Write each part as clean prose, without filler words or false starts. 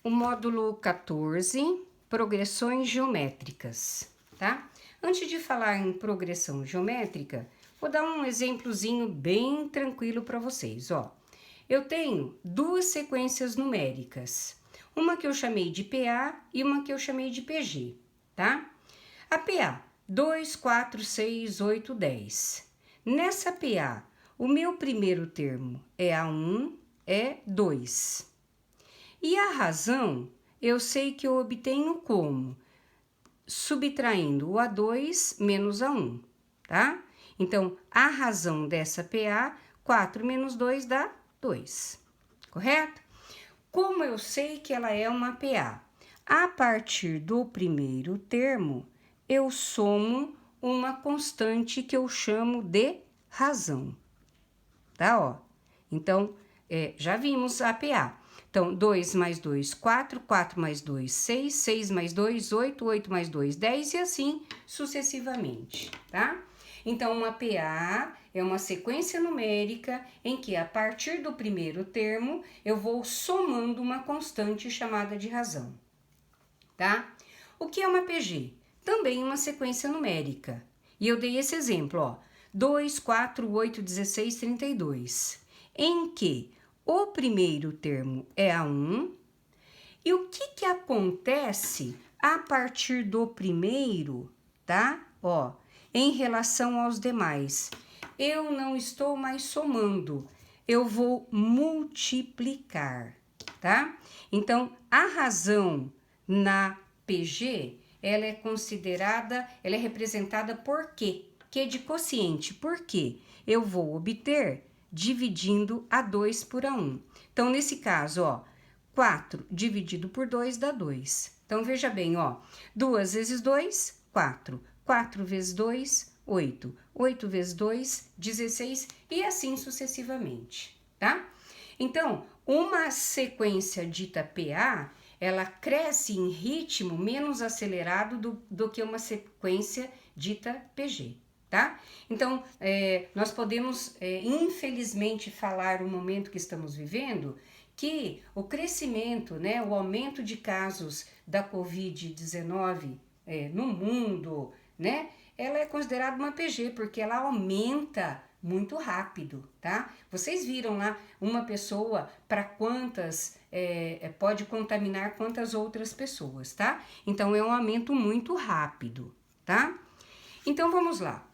o módulo 14, progressões geométricas, tá? Antes de falar em progressão geométrica, vou dar um exemplozinho bem tranquilo para vocês, ó. Eu tenho duas sequências numéricas, uma que eu chamei de PA e uma que eu chamei de PG, tá? A PA, 2, 4, 6, 8, 10. Nessa PA, o meu primeiro termo é A1, é 2. E a razão, eu sei que eu obtenho como? Subtraindo o A2 menos A1, tá? Então, a razão dessa PA, 4 menos 2 dá 2, correto? Como eu sei que ela é uma PA? A partir do primeiro termo, eu somo uma constante que eu chamo de razão, tá? Ó, então, já vimos a PA. Então, 2 mais 2, 4, 4 mais 2, 6, 6 mais 2, 8, 8 mais 2, 10 e assim sucessivamente, tá? Então, uma PA é uma sequência numérica em que, a partir do primeiro termo, eu vou somando uma constante chamada de razão, tá? O que é uma PG? Também uma sequência numérica. E eu dei esse exemplo, ó, 2, 4, 8, 16, 32, em que o primeiro termo é A1, e o que acontece a partir do primeiro, tá? Ó, em relação aos demais, eu não estou mais somando, eu vou multiplicar, tá? Então, a razão na PG, ela é considerada, ela é representada por quê? Que de quociente, por quê? Eu vou obter dividindo A2 por A1. Então, nesse caso, ó, 4 dividido por 2 dá 2. Então, veja bem, ó, 2 vezes 2, 4. 4 vezes 2, 8. 8 vezes 2, 16 e assim sucessivamente, tá? Então, uma sequência dita PA, ela cresce em ritmo menos acelerado do que uma sequência dita PG, tá? Então, nós podemos, infelizmente, falar no momento que estamos vivendo, que o crescimento, né, o aumento de casos da Covid-19 no mundo, né, ela é considerada uma PG, porque ela aumenta muito rápido, tá? Vocês viram lá uma pessoa para quantas, pode contaminar quantas outras pessoas, tá? Então, é um aumento muito rápido, tá? Então, vamos lá.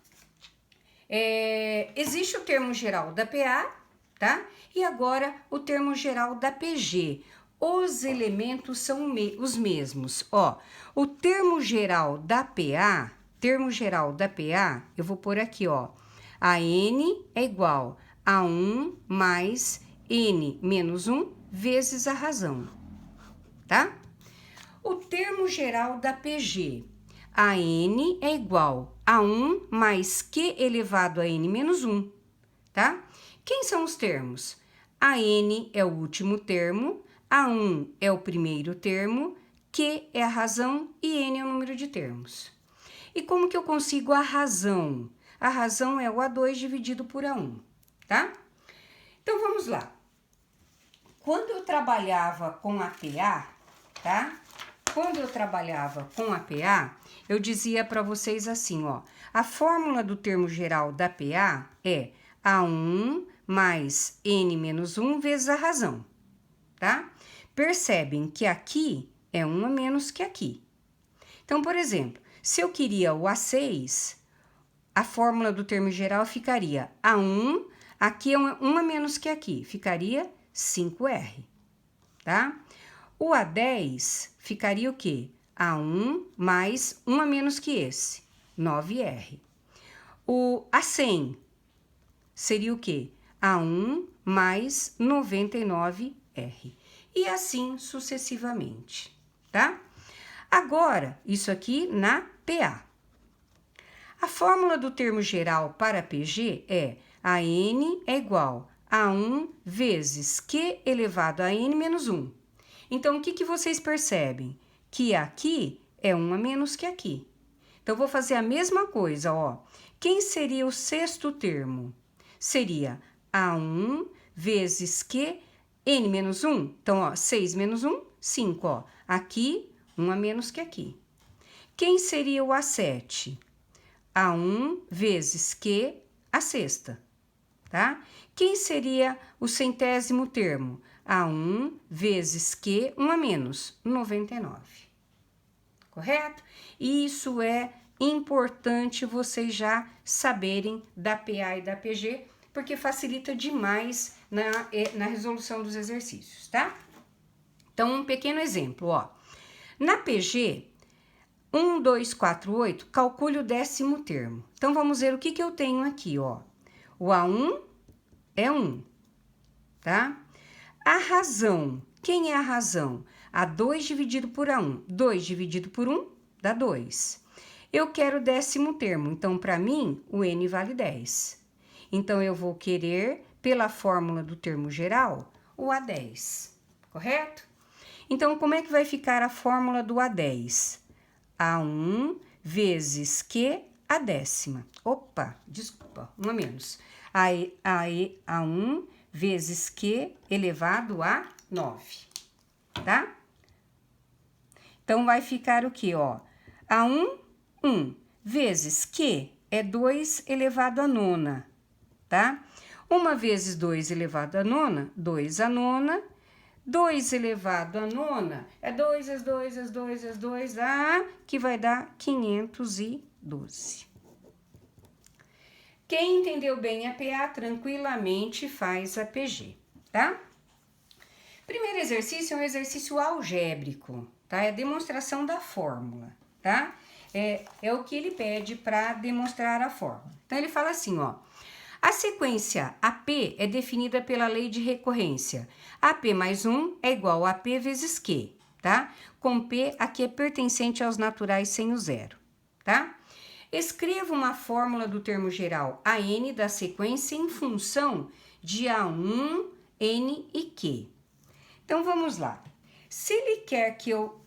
Existe o termo geral da PA, tá? E agora o termo geral da PG. Os elementos são os mesmos, ó. O termo geral da PA, eu vou pôr aqui, ó. A N é igual a 1 mais N menos 1 vezes a razão, tá? O termo geral da PG, a N é igual a 1 mais Q elevado a N menos 1, tá? Quem são os termos? A N é o último termo, a 1 é o primeiro termo, Q é a razão e N é o número de termos. E como que eu consigo a razão? A razão é o A2 dividido por A1, tá? Então, vamos lá. Quando eu trabalhava com a PA, tá? Quando eu trabalhava com a PA, eu dizia para vocês assim, ó. A fórmula do termo geral da PA é A1 mais N menos 1 vezes a razão, tá? Percebem que aqui é 1 a menos que aqui. Então, por exemplo, se eu queria o A6, a fórmula do termo geral ficaria A1, aqui é 1 a menos que aqui, ficaria 5R, tá? O A10 ficaria o quê? A1 mais 1 a menos que esse, 9R. O A100 seria o quê? A1 mais 99R. E assim sucessivamente, tá? Agora, isso aqui na PA. A fórmula do termo geral para PG é a N é igual a 1 vezes Q elevado a N menos 1. Então, o que vocês percebem? Que aqui é 1 a menos que aqui. Então, vou fazer a mesma coisa, ó. Quem seria o sexto termo? Seria A1 vezes Q, N menos 1. Então, ó, 6 menos 1, 5, ó. Aqui, 1 a menos que aqui. Quem seria o A7? A1 vezes Q a sexta, tá? Quem seria o centésimo termo? A1 vezes Q, 1 a menos, 99. Correto? Isso é importante vocês já saberem da PA e da PG, porque facilita demais na resolução dos exercícios, tá? Então, um pequeno exemplo, ó. Na PG, 1, 2, 4, 8, calcule o 10º termo. Então, vamos ver o que eu tenho aqui, ó. O A1 é 1, tá? A razão, quem é a razão? A2 dividido por A1. 2 dividido por 1 dá 2. Eu quero o 10º termo, então, para mim, o N vale 10. Então, eu vou querer, pela fórmula do termo geral, o A10, correto? Então, como é que vai ficar a fórmula do A10? A1 vezes Q a décima. Opa, desculpa, 1 a menos. A1 vezes Q elevado a 9, tá? Então, vai ficar o quê, ó? A1, 1, vezes Q é 2 elevado a nona, tá? 1 vezes 2 elevado a nona, 2 a nona. 2 elevado a nona é 2 vezes 2 vezes 2 vezes 2, que vai dar 512. Quem entendeu bem a PA, tranquilamente faz a PG, tá? Primeiro exercício é um exercício algébrico, tá? É a demonstração da fórmula, tá? É o que ele pede para demonstrar a fórmula. Então, ele fala assim, ó. A sequência AP é definida pela lei de recorrência. AP mais 1 é igual a AP vezes Q, tá? Com P aqui é pertencente aos naturais sem o zero, tá? Escreva uma fórmula do termo geral AN da sequência em função de A1, N e Q. Então, vamos lá. Se ele quer que eu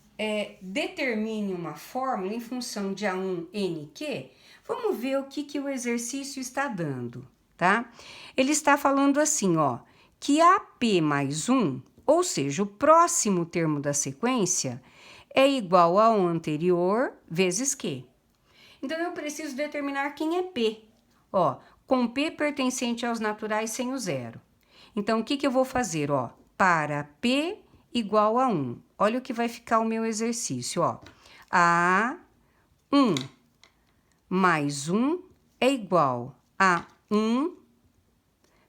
determine uma fórmula em função de A1, N e Q, vamos ver o que o exercício está dando, tá? Ele está falando assim, ó, que AP mais 1, ou seja, o próximo termo da sequência, é igual ao anterior vezes Q. Então, eu preciso determinar quem é P, ó, com P pertencente aos naturais sem o zero. Então, o que eu vou fazer, ó? Para P igual a 1. Olha o que vai ficar o meu exercício, ó. A1 mais 1 é igual a 1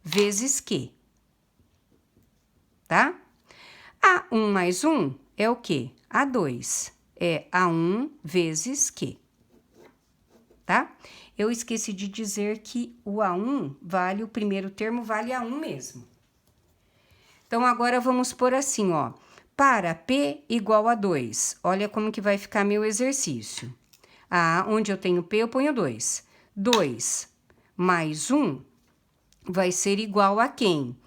vezes Q, tá? A1 mais 1 é o quê? A2, é A1 vezes Q, tá? Eu esqueci de dizer que o A1 vale, o primeiro termo vale A1 mesmo. Então, agora vamos pôr assim, ó. Para P igual a 2, olha como que vai ficar meu exercício. Onde eu tenho P, eu ponho 2. 2 mais 1 vai ser igual a quem?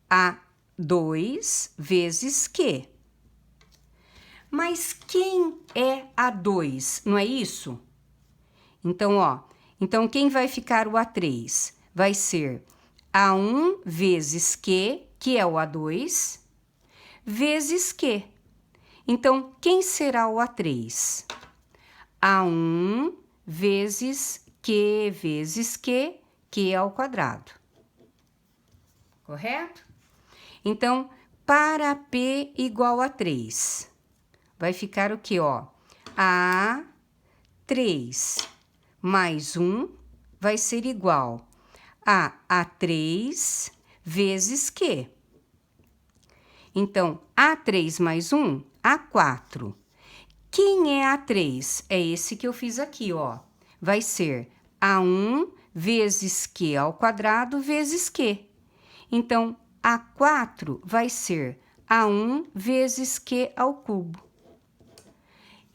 A 2 vezes Q. Mas quem é a 2? Não é isso? Então, ó, então quem vai ficar o A3? Vai ser A1 vezes Q, que é o A2, vezes Q. Então, quem será o A3? A1 vezes Q, Q ao quadrado. Correto? Então, para P igual a 3, vai ficar o quê, ó? A3 mais 1 vai ser igual a A3 vezes Q. Então, A3 mais 1, A4. Quem é A3? É esse que eu fiz aqui, ó. Vai ser A1 vezes Q ao quadrado vezes Q. Então, A4 vai ser A1 vezes Q ao cubo.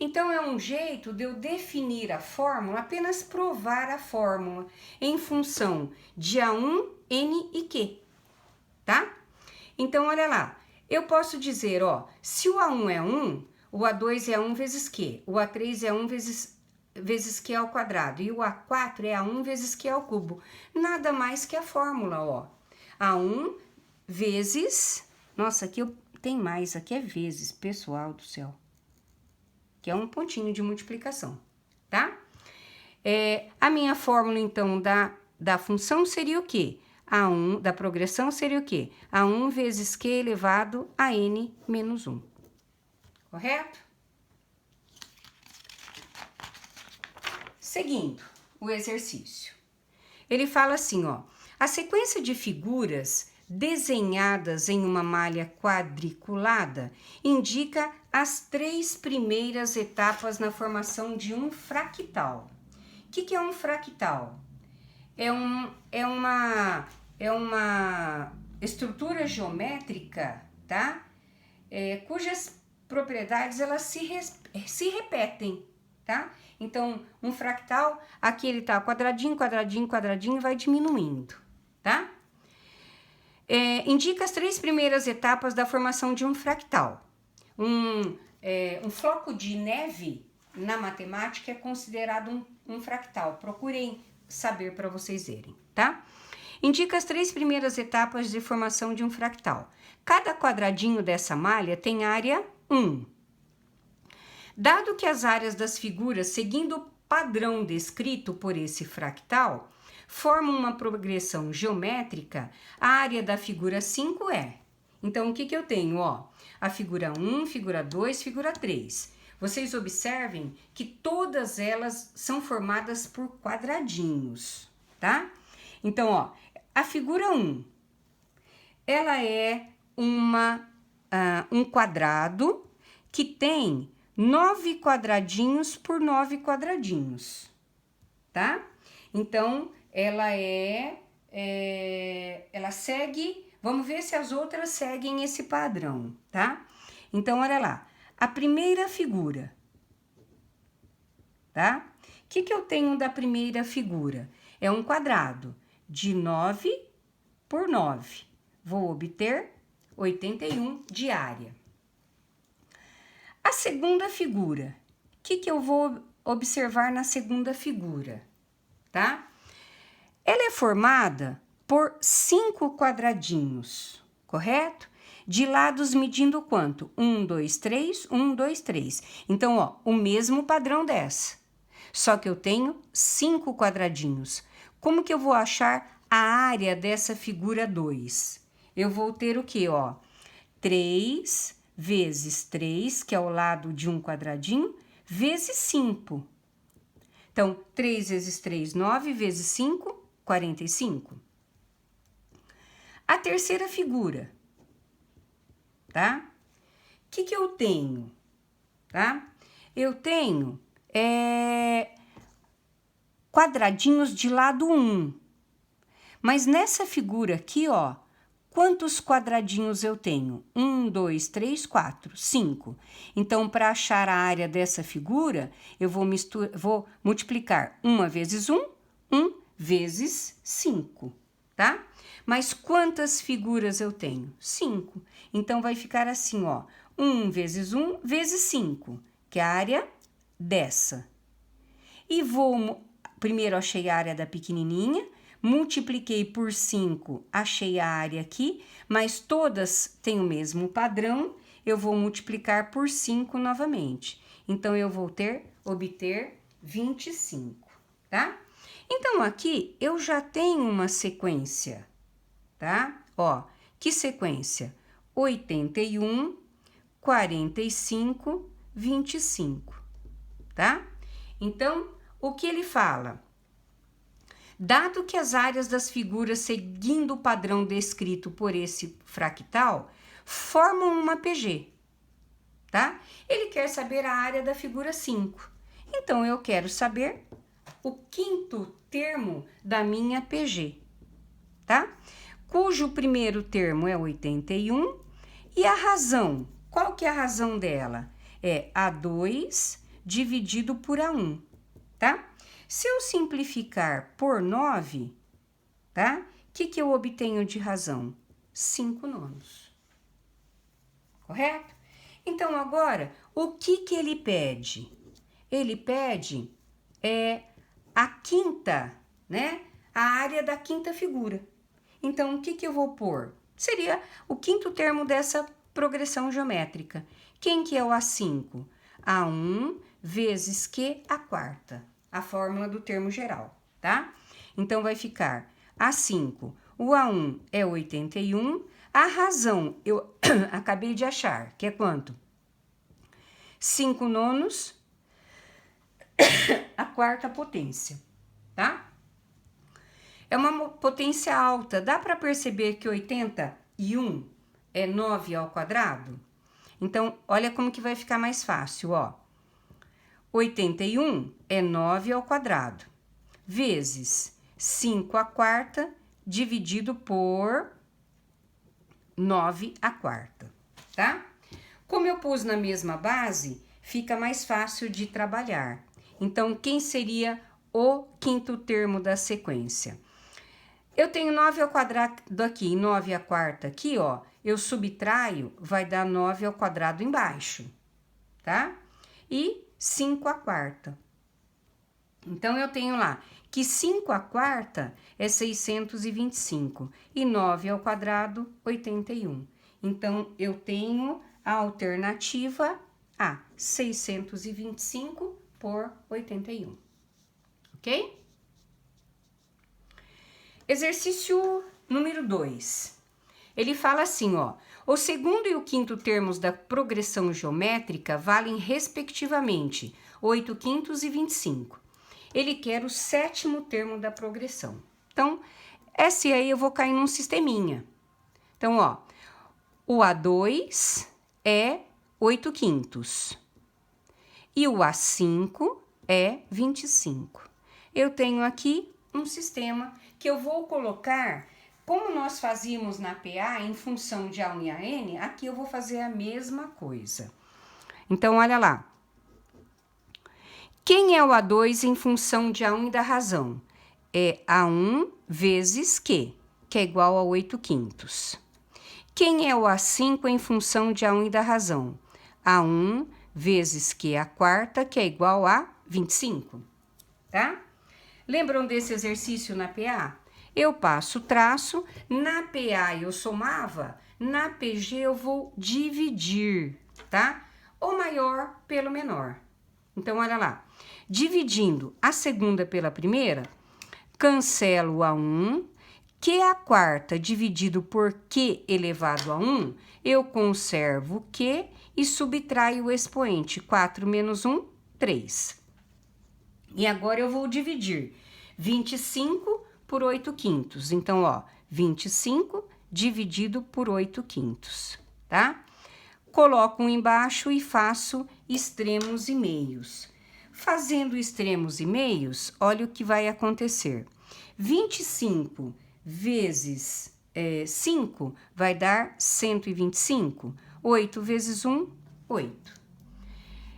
Então, é um jeito de eu definir a fórmula, apenas provar a fórmula em função de A1, N e Q, tá? Então, olha lá, eu posso dizer, ó, se o A1 é 1, o A2 é 1 vezes Q, o A3 é 1 vezes Q ao quadrado e o A4 é A1 vezes Q ao cubo. Nada mais que a fórmula, ó. A1 vezes... Nossa, aqui eu tem mais aqui, é vezes, pessoal do céu. Que é um pontinho de multiplicação, tá? A minha fórmula, então, da função seria o quê? A1, da progressão seria o quê? A1 vezes Q elevado a N menos 1. Correto? Seguindo o exercício. Ele fala assim, ó. A sequência de figuras desenhadas em uma malha quadriculada indica as 3 primeiras etapas na formação de um fractal. O que é um fractal? É uma estrutura geométrica, tá? Cujas propriedades elas se repetem, tá? Então, um fractal, aqui ele tá quadradinho, quadradinho, quadradinho e vai diminuindo, tá? Indica as 3 primeiras etapas da formação de um fractal. Um floco de neve, na matemática, é considerado um fractal. Procurem saber para vocês verem, tá? Indica as 3 primeiras etapas de formação de um fractal. Cada quadradinho dessa malha tem área 1. Dado que as áreas das figuras, seguindo o padrão descrito por esse fractal, formam uma progressão geométrica, a área da figura 5 é. Então, o que eu tenho? Ó, a figura 1, figura 2, figura 3. Vocês observem que todas elas são formadas por quadradinhos, tá? Então, ó, a figura 1, ela é um quadrado que tem 9 quadradinhos por 9 quadradinhos, tá? Então, ela segue, vamos ver se as outras seguem esse padrão, tá? Então, olha lá, a primeira figura, tá? O que eu tenho da primeira figura? É um quadrado de 9 por 9. Vou obter 81 de área. A segunda figura, o que eu vou observar na segunda figura, tá? Ela é formada por 5 quadradinhos, correto? De lados medindo quanto? 1, 2, 3, 1, 2, 3. Então, ó, o mesmo padrão dessa. Só que eu tenho 5 quadradinhos. Como que eu vou achar a área dessa figura 2? Eu vou ter o quê, ó? 3 vezes 3, que é o lado de um quadradinho, vezes 5. Então, 3 vezes 3, 9, vezes 5, 45. A terceira figura, tá? O que eu tenho, tá? Eu tenho quadradinhos de lado 1. Mas nessa figura aqui, ó, quantos quadradinhos eu tenho? 1, 2, 3, 4, 5. Então, para achar a área dessa figura, eu vou multiplicar 1 vezes 1, 1 vezes 5, tá? Mas quantas figuras eu tenho? 5. Então, vai ficar assim, ó, 1 vezes 1 vezes 5, que é a área dessa. E primeiro achei a área da pequenininha, multipliquei por 5, achei a área aqui, mas todas têm o mesmo padrão, eu vou multiplicar por 5 novamente. Então, eu vou obter 25, tá? Então, aqui eu já tenho uma sequência, tá? Ó, que sequência? 81, 45, 25, tá? Então, o que ele fala? Dado que as áreas das figuras seguindo o padrão descrito por esse fractal formam uma PG, tá? Ele quer saber a área da figura 5. Então, eu quero saber o quinto termo da minha PG, tá? Cujo primeiro termo é 81 e a razão, qual que é a razão dela? É A2 dividido por A1, tá? Se eu simplificar por 9, tá? O que eu obtenho de razão? 5 nonos. Correto? Então, agora, o que ele pede? Ele pede a quinta, né? A área da quinta figura. Então, o que eu vou pôr? Seria o quinto termo dessa progressão geométrica. Quem que é o A5? A1 vezes Q a quarta, a fórmula do termo geral, tá? Então, vai ficar A5, o A1 é 81, a razão eu acabei de achar, que é quanto? 5 nonos, a quarta potência, tá? É uma potência alta, dá para perceber que 81 é 9 ao quadrado? Então, olha como que vai ficar mais fácil, ó. 81 é 9 ao quadrado, vezes 5 à quarta, dividido por 9 à quarta, tá? Como eu pus na mesma base, fica mais fácil de trabalhar. Então, quem seria o quinto termo da sequência? Eu tenho 9 ao quadrado aqui e 9 à quarta aqui, ó. Eu subtraio, vai dar 9 ao quadrado embaixo, tá? E 5 à quarta. Então, eu tenho lá que 5 à quarta é 625 e 9 ao quadrado, 81. Então, eu tenho a alternativa A, 625 por 81, ok? Exercício número 2. Ele fala assim, ó. O segundo e o quinto termos da progressão geométrica valem respectivamente 8 quintos e 25. Ele quer o sétimo termo da progressão. Então, esse aí eu vou cair num sisteminha. Então, ó, o A2 é 8 quintos e o A5 é 25. Eu tenho aqui um sistema que eu vou colocar, como nós fazíamos na PA, em função de A1 e AN, aqui eu vou fazer a mesma coisa. Então, olha lá. Quem é o A2 em função de A1 e da razão? É A1 vezes Q, que é igual a 8 quintos. Quem é o A5 em função de A1 e da razão? A1 vezes Q a quarta, que é igual a 25, tá? Lembram desse exercício na PA? Eu passo o traço, na PA eu somava, na PG eu vou dividir, tá? O maior pelo menor. Então, olha lá. Dividindo a segunda pela primeira, cancelo a 1, Q a quarta dividido por Q elevado a 1, eu conservo Q e subtraio o expoente. 4 menos 1, 3. E agora eu vou dividir 25 por 8 quintos. Então, ó, 25 dividido por 8 quintos, tá? Coloco um embaixo e faço extremos e meios. Fazendo extremos e meios, olha o que vai acontecer. 25 vezes 5 vai dar 125. 8 vezes 1, 8.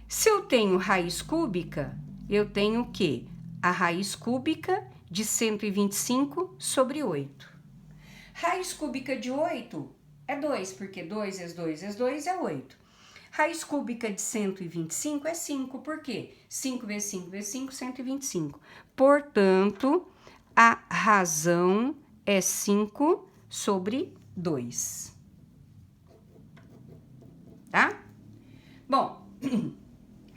Se eu tenho raiz cúbica, eu tenho o quê? A raiz cúbica de 125 sobre 8. Raiz cúbica de 8 é 2, porque 2 vezes 2 vezes 2 é 8. Raiz cúbica de 125 é 5, por quê? 5 vezes 5 vezes 5, 125. Portanto, a razão é 5 sobre 2. Tá? Bom,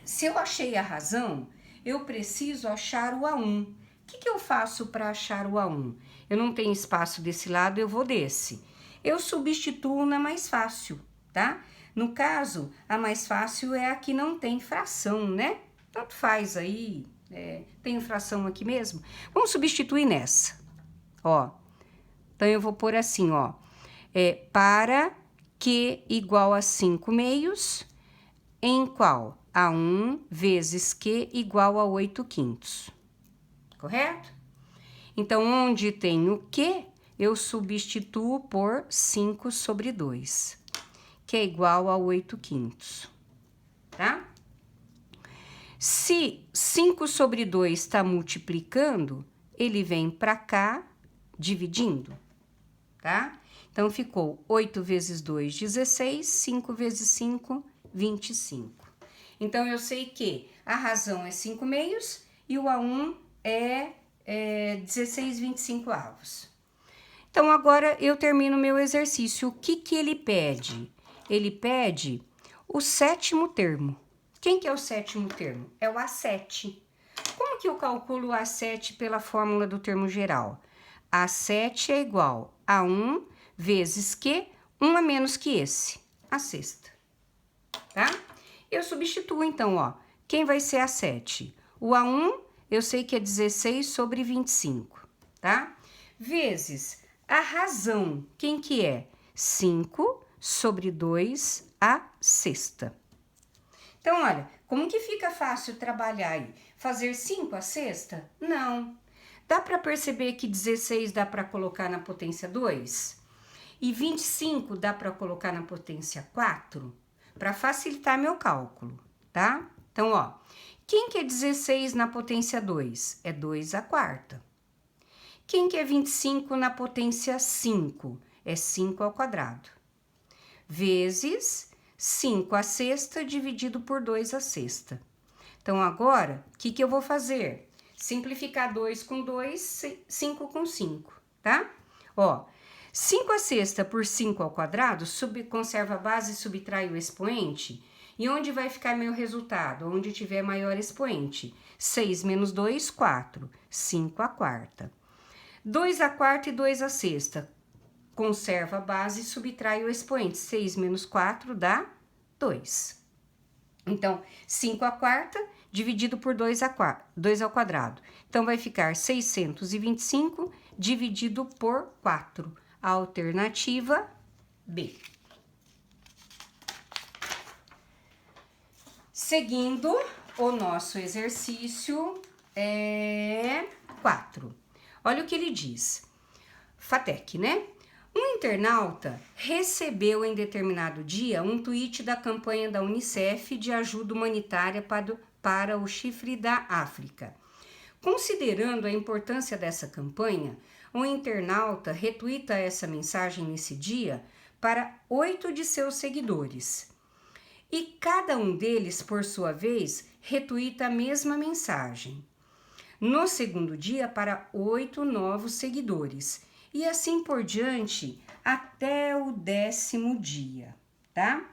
se eu achei a razão, eu preciso achar o A1. O que eu faço para achar o A1? Eu não tenho espaço desse lado, eu vou desse. Eu substituo na mais fácil, tá? No caso, a mais fácil é a que não tem fração, né? Tanto faz aí, tem fração aqui mesmo. Vamos substituir nessa, ó. Então, eu vou pôr assim, ó. Para Q igual a 5 meios, em qual? A1 vezes Q igual a 8 quintos. Correto? Então, onde tem o Q, eu substituo por 5 sobre 2, que é igual a 8 quintos, tá? Se 5 sobre 2 está multiplicando, ele vem para cá, dividindo, tá? Então, ficou 8 vezes 2, 16, 5 vezes 5, 25. Então, eu sei que a razão é 5 meios e o A1 é 16,25 avos. Então, agora eu termino meu exercício. O que ele pede? ele pede o sétimo termo. Quem que é o sétimo termo? É o A7. Como que eu calculo o A7 pela fórmula do termo geral? A7 é igual a 1 vezes que 1 a menos que esse, a sexta, tá? Eu substituo então, ó, quem vai ser A7? O A1 eu sei que é 16 sobre 25, tá? Vezes a razão, quem que é? 5 sobre 2 a sexta. Então, olha, como que fica fácil trabalhar aí? Fazer 5 a sexta? Não. Dá para perceber que 16 dá para colocar na potência 2? E 25 dá para colocar na potência 4? Para facilitar meu cálculo, tá? Então, ó, quem que é 16 na potência 2? É 2 a quarta. Quem que é 25 na potência 5? É 5 ao quadrado. Vezes 5 a sexta dividido por 2 a sexta. Então, agora, o que eu vou fazer? Simplificar 2 com 2, 5 com 5, tá? Ó, 5 a sexta por 5 ao quadrado, conserva a base e subtrai o expoente. E onde vai ficar meu resultado? Onde tiver maior expoente. 6 menos 2, 4. 5 a quarta. 2 a quarta e 2 a sexta. Conserva a base e subtrai o expoente. 6 menos 4 dá 2. Então, 5 a quarta dividido por 2 ao quadrado. Então, vai ficar 625 dividido por 4. A alternativa B. Seguindo o nosso exercício 4. Olha o que ele diz. FATEC, né? Um internauta recebeu em determinado dia um tweet da campanha da Unicef de ajuda humanitária para o chifre da África. Considerando a importância dessa campanha, o internauta retuita essa mensagem nesse dia para 8 de seus seguidores. E cada um deles, por sua vez, retuita a mesma mensagem. No segundo dia, para 8 novos seguidores. E assim por diante até o 10º dia, tá?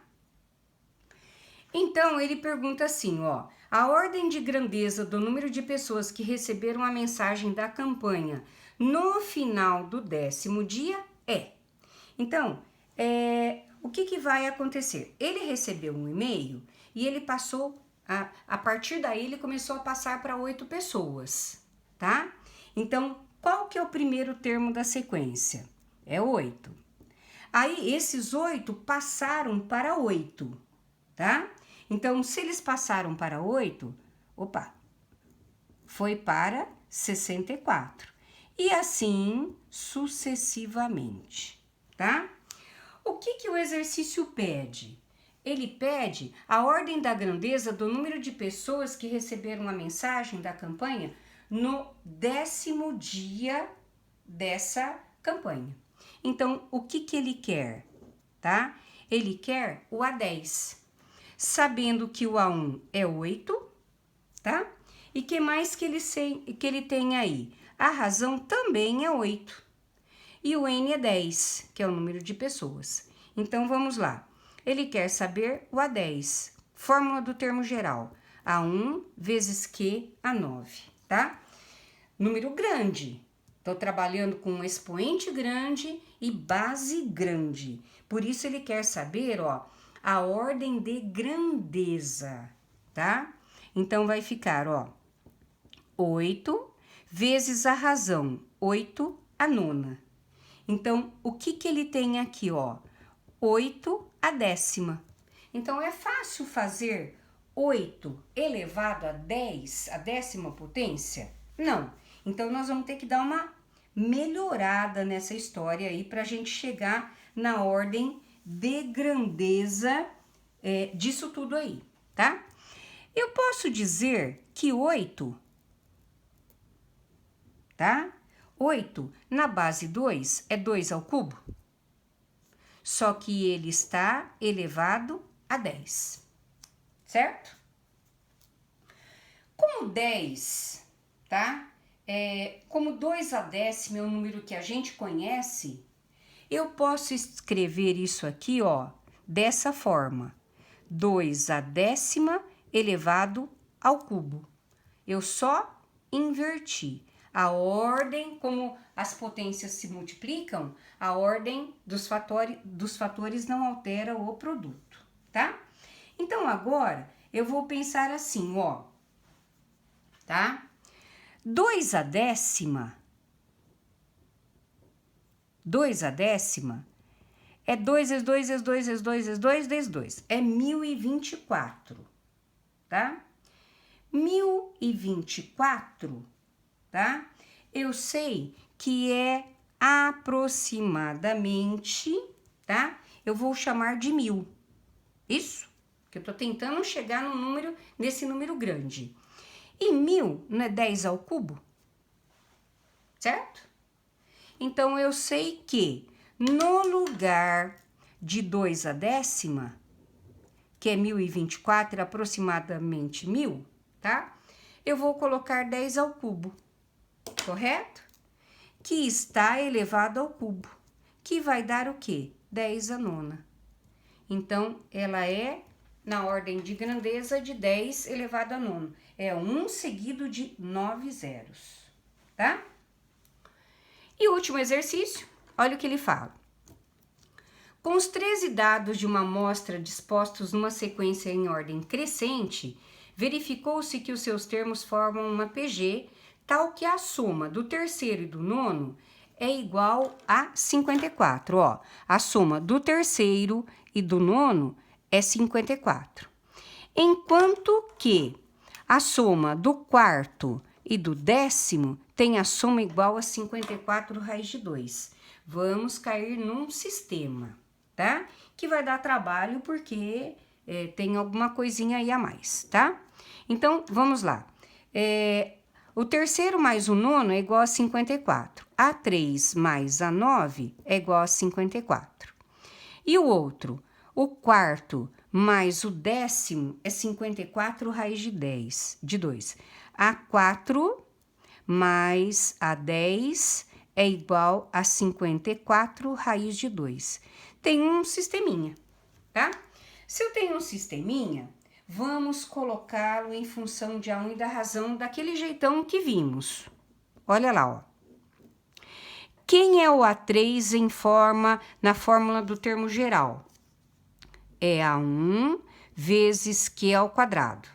Então, ele pergunta assim, ó, a ordem de grandeza do número de pessoas que receberam a mensagem da campanha no final do 10º dia é. Então, o que vai acontecer? Ele recebeu um e-mail e ele passou, a partir daí ele começou a passar para 8 pessoas, tá? Então, qual que é o primeiro termo da sequência? É 8. Aí, esses 8 passaram para 8, tá? Então, se eles passaram para 8, foi para 64. E assim sucessivamente, tá? O que o exercício pede? Ele pede a ordem da grandeza do número de pessoas que receberam a mensagem da campanha no 10º dia dessa campanha. Então, o que ele quer, tá? Ele quer o A10, sabendo que o A1 é 8, tá? E que mais que ele tem aí? A razão também é 8. E o N é 10, que é o número de pessoas. Então, vamos lá. Ele quer saber o A10, fórmula do termo geral. A1 vezes Q a 9, tá? Número grande. Estou trabalhando com um expoente grande e base grande. Por isso, ele quer saber, ó, a ordem de grandeza, tá? Então, vai ficar, ó, 8 vezes a razão, 8 a nona. Então, o que ele tem aqui, ó? 8 a décima. Então, é fácil fazer 8 elevado a 10, a décima potência? Não. Então, nós vamos ter que dar uma melhorada nessa história aí para a gente chegar na ordem de grandeza disso tudo aí, tá? Eu posso dizer que 8, tá? 8 na base 2 é 2 ao cubo, só que ele está elevado a 10, certo? Como 10, tá? Como 2 a décima é um número que a gente conhece, eu posso escrever isso aqui, ó, dessa forma: 2/10 elevado ao cubo. Eu só inverti. A ordem, como as potências se multiplicam, a ordem dos fatores não altera o produto, tá? Então, agora, eu vou pensar assim, ó, tá? 2/10 é 2 vezes 2 vezes 2 vezes 2 vezes 2 vezes 2. É 1024, tá? 1024, tá? Eu sei que é aproximadamente, tá? Eu vou chamar de 1000. Isso? Porque eu tô tentando chegar no número, nesse número grande. E 1000 não é 10 ao cubo? Certo? Então, eu sei que no lugar de 2/10, que é 1024, aproximadamente 1000, tá? Eu vou colocar 10 ao cubo, correto? Que está elevado ao cubo, que vai dar o quê? 10/9. Então, ela é na ordem de grandeza de 10 elevado a 9. É 1 seguido de 9 zeros, tá? E o último exercício, olha o que ele fala. Com os 13 dados de uma amostra dispostos numa sequência em ordem crescente, verificou-se que os seus termos formam uma PG, tal que a soma do terceiro e do nono é igual a 54. Ó, a soma do terceiro e do nono é 54. Enquanto que a soma do quarto e do décimo tem a soma igual a 54 raiz de 2. Vamos cair num sistema, tá? Que vai dar trabalho porque tem alguma coisinha aí a mais, tá? Então, vamos lá. O terceiro mais o nono é igual a 54. A 3 mais a 9 é igual a 54. E o outro, o quarto mais o décimo é 54 raiz de 2. A 4 mais a 10 é igual a 54 raiz de 2. Tem um sisteminha, tá? Se eu tenho um sisteminha, vamos colocá-lo em função de A1 e da razão daquele jeitão que vimos. Olha lá, ó. Quem é o A3 na fórmula do termo geral? É A1 vezes Q ao quadrado,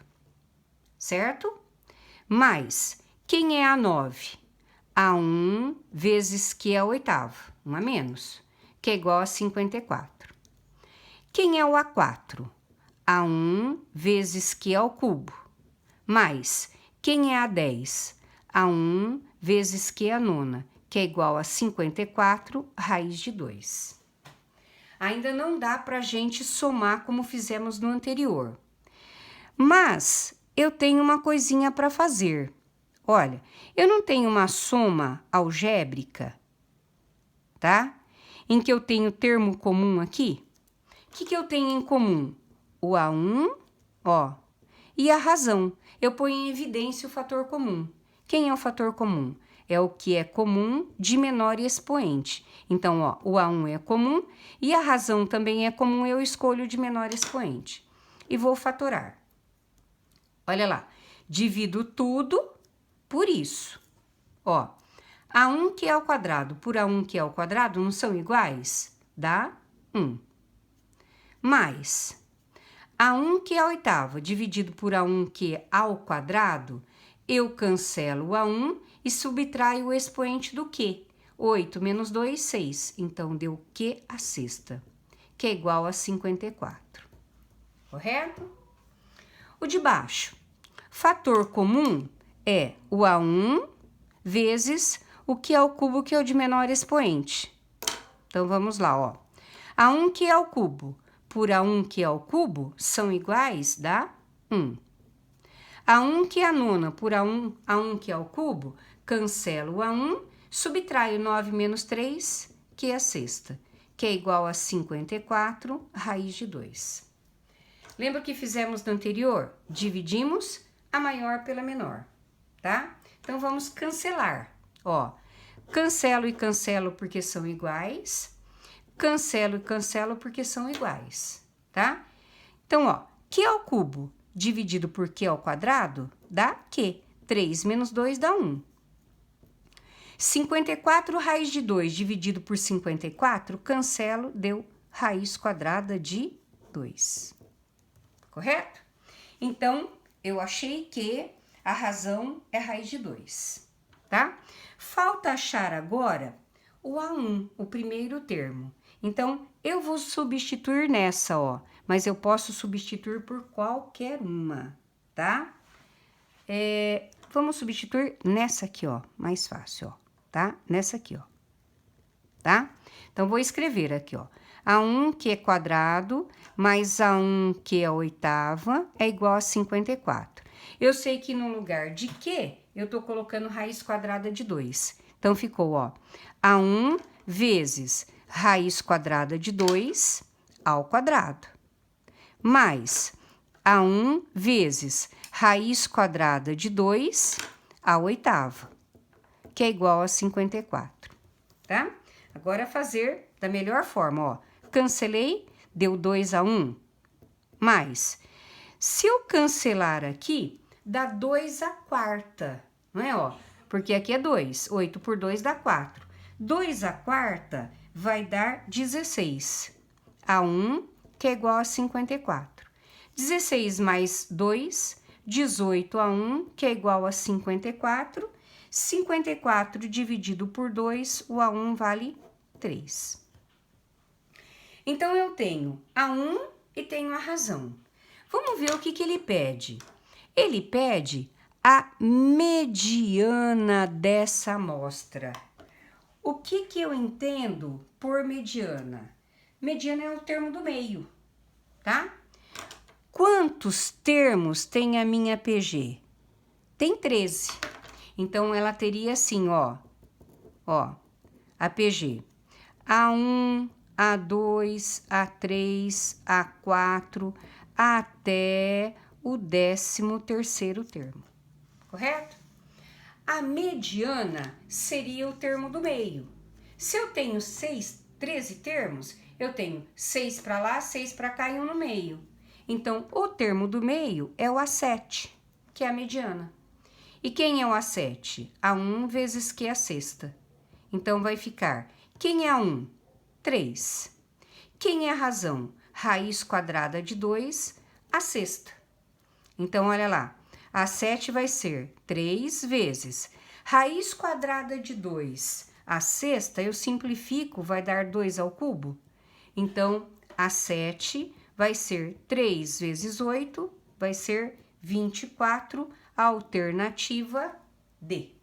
certo? Mais, quem é A9? A1 vezes Q ao oitavo, 1 a menos, que é igual a 54. Quem é o A4? A1 vezes Q ao cubo, mais, quem é A10? A1 vezes Q à nona, que é igual a 54 raiz de 2. Ainda não dá para a gente somar como fizemos no anterior. Mas eu tenho uma coisinha para fazer. Olha, eu não tenho uma soma algébrica, tá? Em que eu tenho termo comum aqui. O que eu tenho em comum? O A1, ó, e a razão. Eu ponho em evidência o fator comum. Quem é o fator comum? É o que é comum de menor expoente. Então, ó, o A1 é comum e a razão também é comum, eu escolho de menor expoente. E vou fatorar. Olha lá, divido tudo por isso. Ó, A1 que é ao quadrado por A1 que é ao quadrado não são iguais? Dá 1. Mais A1 que é a oitava dividido por A1 que é ao quadrado, eu cancelo o A1 e subtraio o expoente do Q. 8 menos 2, 6. Então, deu Q à sexta, que é igual a 54. Correto? O de baixo. Fator comum é o A1 vezes o Q ao cubo, que é o de menor expoente. Então, vamos lá, ó. A1 que é ao cubo por A1 que é ao cubo são iguais, dá 1. A1 que é a nona por A1 que é ao cubo, cancelo o A1, subtraio 9 menos 3, que é a sexta, que é igual a 54 raiz de 2. Lembra o que fizemos no anterior? Dividimos a maior pela menor, tá? Então, vamos cancelar. Ó, cancelo e cancelo porque são iguais. Cancelo e cancelo porque são iguais. tá? Então, ó, Q ao cubo dividido por Q ao quadrado dá Q. 3 menos 2 dá 1. 54 raiz de 2 dividido por 54, cancelo, deu raiz quadrada de 2. Correto? Então, eu achei que a razão é raiz de 2, tá? Falta achar agora o A1, o primeiro termo. Então, eu vou substituir nessa, ó. Mas eu posso substituir por qualquer uma, tá? Vamos substituir nessa aqui, ó. Mais fácil, ó. Tá? Nessa aqui, ó. Tá? Então, vou escrever aqui, ó. A1 que é quadrado mais A1 que é a oitava é igual a 54. Eu sei que no lugar de Q, eu tô colocando raiz quadrada de 2. Então, ficou, ó, A1 vezes raiz quadrada de 2 ao quadrado. Mais A1 vezes raiz quadrada de 2 à oitava, que é igual a 54, tá? Agora, fazer da melhor forma, ó. Cancelei, deu 2 a 1. Mais, se eu cancelar aqui, dá 2 a quarta, não é, ó? Porque aqui é 2, 8 por 2 dá 4. 2 a quarta vai dar 16. A 1, que é igual a 54. 16 mais 2, 18 a 1, que é igual a 54. 54 dividido por 2, o A1 vale 3. Então, eu tenho A1 e tenho a razão. Vamos ver o que ele pede. Ele pede a mediana dessa amostra. O que eu entendo por mediana? Mediana é o termo do meio, tá? Quantos termos tem a minha PG? Tem 13. Então, ela teria assim, ó, a PG. A1, A2, A3, A4, até o 13º termo, correto? A mediana seria o termo do meio. Se eu tenho 13 termos, eu tenho 6 para lá, 6 para cá e 1 no meio. Então, o termo do meio é o A7, que é a mediana. E quem é o A7? A1 vezes Q é a sexta. Então, vai ficar, quem é A1? 3. Quem é a razão? Raiz quadrada de 2, a sexta. Então, olha lá, A7 vai ser 3 vezes raiz quadrada de 2, a sexta, eu simplifico, vai dar 2 ao cubo. Então, A7 vai ser 3 vezes 8, vai ser 24, alternativa D.